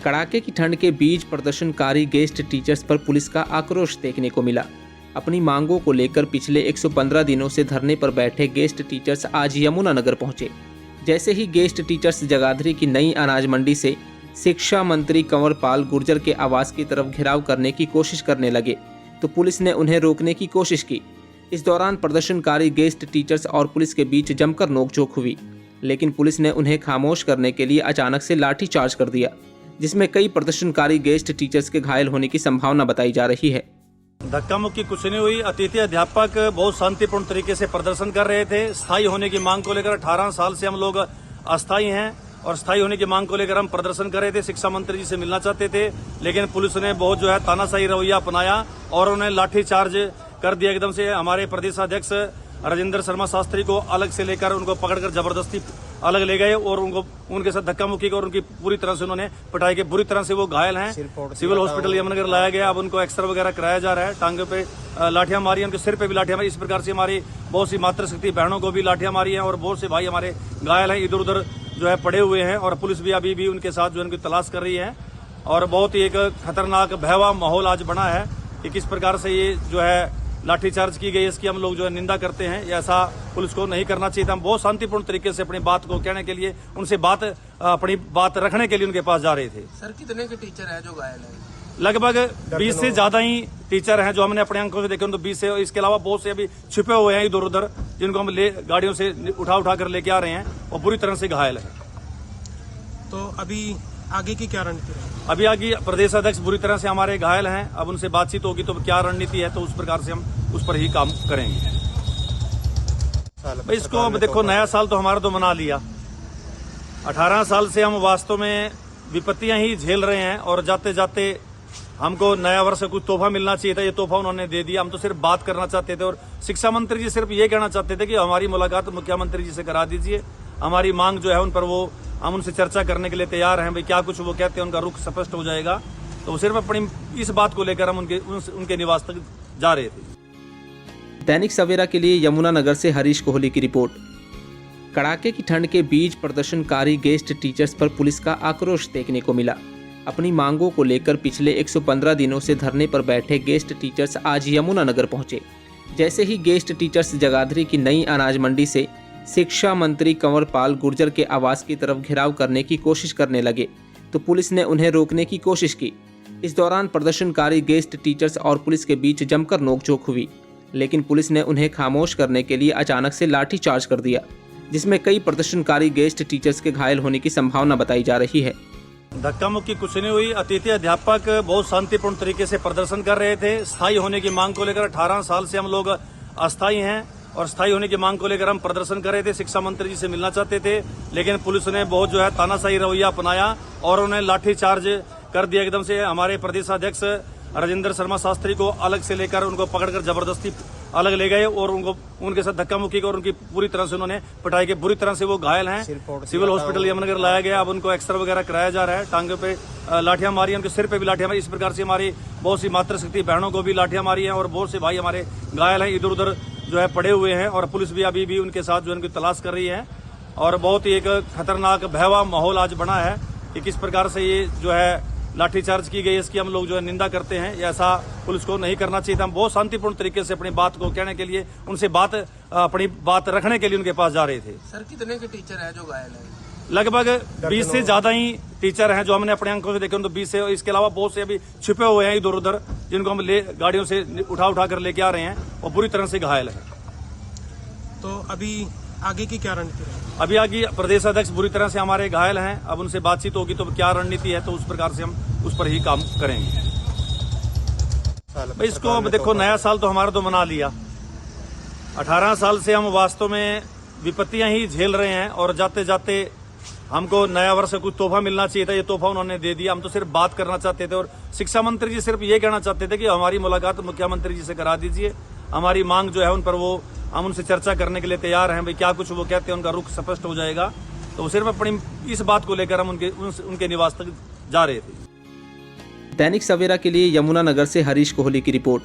कड़ाके की ठंड के बीच प्रदर्शनकारी गेस्ट टीचर्स पर पुलिस का आक्रोश देखने को मिला। अपनी मांगों को लेकर पिछले 115 दिनों से धरने पर बैठे गेस्ट टीचर्स आज यमुनानगर पहुंचे। जैसे ही गेस्ट टीचर्स जगाधरी की नई अनाज मंडी से शिक्षा मंत्री कंवरपाल गुर्जर के आवास की तरफ घेराव करने की कोशिश करने लगे तो पुलिस ने उन्हें रोकने की कोशिश की। इस दौरान प्रदर्शनकारी गेस्ट टीचर्स और पुलिस के बीच जमकर नोकझोंक हुई, लेकिन पुलिस ने उन्हें खामोश करने के लिए अचानक से लाठीचार्ज कर दिया, जिसमें कई प्रदर्शनकारी गेस्ट टीचर्स के घायल होने की संभावना बताई जा रही है। धक्का मुक्की कुछ नहीं हुई। अतिथि अध्यापक बहुत शांतिपूर्ण तरीके से प्रदर्शन कर रहे थे। स्थायी होने की मांग को लेकर 18 साल से हम लोग अस्थायी हैं और स्थायी होने की मांग को लेकर हम प्रदर्शन कर रहे थे। शिक्षा मंत्री जी से मिलना चाहते थे, लेकिन पुलिस ने बहुत तानाशाही रवैया अपनाया और उन्हें लाठीचार्ज कर दिया एकदम से। हमारे प्रदेशाध्यक्ष राजेंद्र शर्मा शास्त्री को अलग से लेकर उनको पकड़कर जबरदस्ती अलग ले गए और उनके साथ धक्का मुक्की और उनकी पूरी तरह से उन्होंने पिटाई के बुरी तरह से वो घायल हैं। सिविल हॉस्पिटल यमुनानगर लाया गया। अब उनको एक्सरे वगैरह कराया जा रहा है। टांगे पे लाठियां मारी, उनके सिर पे भी लाठियां मारी। इस प्रकार से हमारी बहुत सी मातृशक्ति बहनों को भी लाठियां मारी हैं और बहुत से भाई हमारे घायल हैं, इधर उधर पड़े हुए हैं और पुलिस भी अभी भी उनके साथ उनकी तलाश कर रही है। और बहुत ही एक खतरनाक भयावह माहौल आज बना है कि किस प्रकार से ये लाठीचार्ज की गई, इसकी हम लोग निंदा करते हैं। ऐसा पुलिस को नहीं करना चाहिए था। हम बहुत शांतिपूर्ण तरीके से अपनी बात को कहने के लिए, उनसे अपनी बात रखने के लिए उनके पास जा रहे थे। सर, कितने के टीचर हैं जो घायल हैं? लगभग 20 से ज्यादा ही टीचर हैं जो हमने अपने अंकों से देखे, तो 20 से। इसके अलावा बहुत से अभी छिपे हुए हैं इधर उधर, जिनको हम गाड़ियों से उठा कर लेके आ रहे हैं और बुरी तरह से घायल है। तो अभी आगे की क्या रणनीति है? अभी आगे प्रदेश अध्यक्ष बुरी तरह से हमारे घायल हैं। अब उनसे बातचीत होगी तो क्या रणनीति है, तो उस प्रकार से हम उस पर ही काम करेंगे। भाई इसको देखो, नया साल तो हमारा तो मना लिया। 18 साल से हम वास्तव में विपत्तियां ही झेल रहे हैं और जाते जाते हमको नया वर्ष कुछ तोहफा मिलना चाहिए था। ये तोहफा उन्होंने दे दिया। हम तो सिर्फ बात करना चाहते थे और शिक्षा मंत्री जी सिर्फ ये कहना चाहते थे कि हमारी मुलाकात मुख्यमंत्री जी से करा दीजिए। हमारी मांग उन पर हम उनसे चर्चा करने के लिए तैयार हैं। भाई क्या कुछ वो कहते हैं, उनका रुख स्पष्ट हो जाएगा। तो सिर्फ अपनी इस बात को लेकर हम उनके निवास तक जा रहे थे। दैनिक सवेरा के लिए यमुनानगर से हरीश कोहली की रिपोर्ट। कड़ाके की ठंड के बीच प्रदर्शनकारी गेस्ट टीचर्स पर पुलिस का आक्रोश देखने को मिला। अपनी मांगों को लेकर पिछले 115 दिनों से धरने पर बैठे गेस्ट टीचर्स आज यमुनानगर पहुंचे। जैसे ही गेस्ट टीचर्स जगाधरी की नई अनाज मंडी से शिक्षा मंत्री कंवरपाल गुर्जर के आवास की तरफ घेराव करने की कोशिश करने लगे तो पुलिस ने उन्हें रोकने की कोशिश की। इस दौरान प्रदर्शनकारी गेस्ट टीचर्स और पुलिस के बीच जमकर नोकझोंक हुई, लेकिन पुलिस ने उन्हें खामोश करने के लिए अचानक से लाठीचार्ज कर दिया, जिसमें कई प्रदर्शनकारी गेस्ट टीचर्स के घायल होने की संभावना बताई जा रही है। धक्का मुक्की कुछ नहीं हुई। अतिथि अध्यापक बहुत शांतिपूर्ण तरीके से प्रदर्शन कर रहे थे। स्थायी होने की मांग को लेकर 18 साल से हम लोग अस्थायी हैं और स्थायी होने की मांग को लेकर हम प्रदर्शन कर रहे थे। शिक्षा मंत्री जी से मिलना चाहते थे, लेकिन पुलिस ने बहुत तानाशाही रवैया अपनाया और उन्हें लाठीचार्ज कर दिया एकदम से। हमारे प्रदेशाध्यक्ष राजेंद्र शर्मा शास्त्री को अलग से लेकर उनको पकड़कर जबरदस्ती अलग ले गए और उनके साथ धक्का मुक्की और उनकी पूरी तरह से उन्होंने पिटाई के बुरी तरह से वो घायल हैं। सिविल हॉस्पिटल यमुनानगर लाया गया। अब उनको एक्सरे वगैरह कराया जा रहा है। टांगे पे लाठियां मारी, उनके सिर पे भी लाठियां मारी। इस प्रकार से हमारी बहुत सी मातृशक्ति बहनों को भी लाठियां मारी हैं और बहुत से भाई हमारे घायल हैं, इधर उधर पड़े हुए हैं और पुलिस भी अभी भी उनके साथ उनकी तलाश कर रही है। और बहुत ही एक खतरनाक भयावह माहौल आज बना है कि किस प्रकार से ये लाठीचार्ज की गई, इसकी हम लोग निंदा करते हैं। ऐसा पुलिस को नहीं करना चाहिए था। हम बहुत शांतिपूर्ण तरीके से अपनी बात को कहने के लिए, उनसे अपनी बात रखने के लिए उनके पास जा रहे थे। सर, कितने के टीचर हैं जो घायल हैं? लगभग 20 से ज्यादा ही टीचर हैं जो हमने अपने अंकों से देखे, तो 20 से। इसके अलावा बहुत से अभी छिपे हुए हैं इधर उधर, जिनको हम गाड़ियों से उठा कर लेके आ रहे हैं और बुरी तरह से घायल है। तो अभी आगे की क्या रणनीति है? अभी आगे प्रदेश अध्यक्ष बुरी तरह से हमारे घायल हैं। अब उनसे बातचीत होगी तो क्या रणनीति है, तो उस प्रकार से हम उस पर ही काम करेंगे। भाई इसको देखो, नया साल तो हमारा तो मना लिया। 18 साल से हम वास्तव में विपत्तियां ही झेल रहे हैं और जाते जाते हमको नया वर्ष कुछ तोहफा मिलना चाहिए था। ये तोहफा उन्होंने दे दिया। हम तो सिर्फ बात करना चाहते थे और शिक्षा मंत्री जी सिर्फ ये कहना चाहते थे कि हमारी मुलाकात मुख्यमंत्री जी से करा दीजिए। हमारी मांग उन पर हम उनसे चर्चा करने के लिए तैयार हैं। भाई क्या कुछ वो कहते हैं, उनका रुख स्पष्ट हो जाएगा। तो सिर्फ अपनी इस बात को लेकर हम उनके निवास तक जा रहे थे। दैनिक सवेरा के लिए यमुनानगर से हरीश कोहली की रिपोर्ट।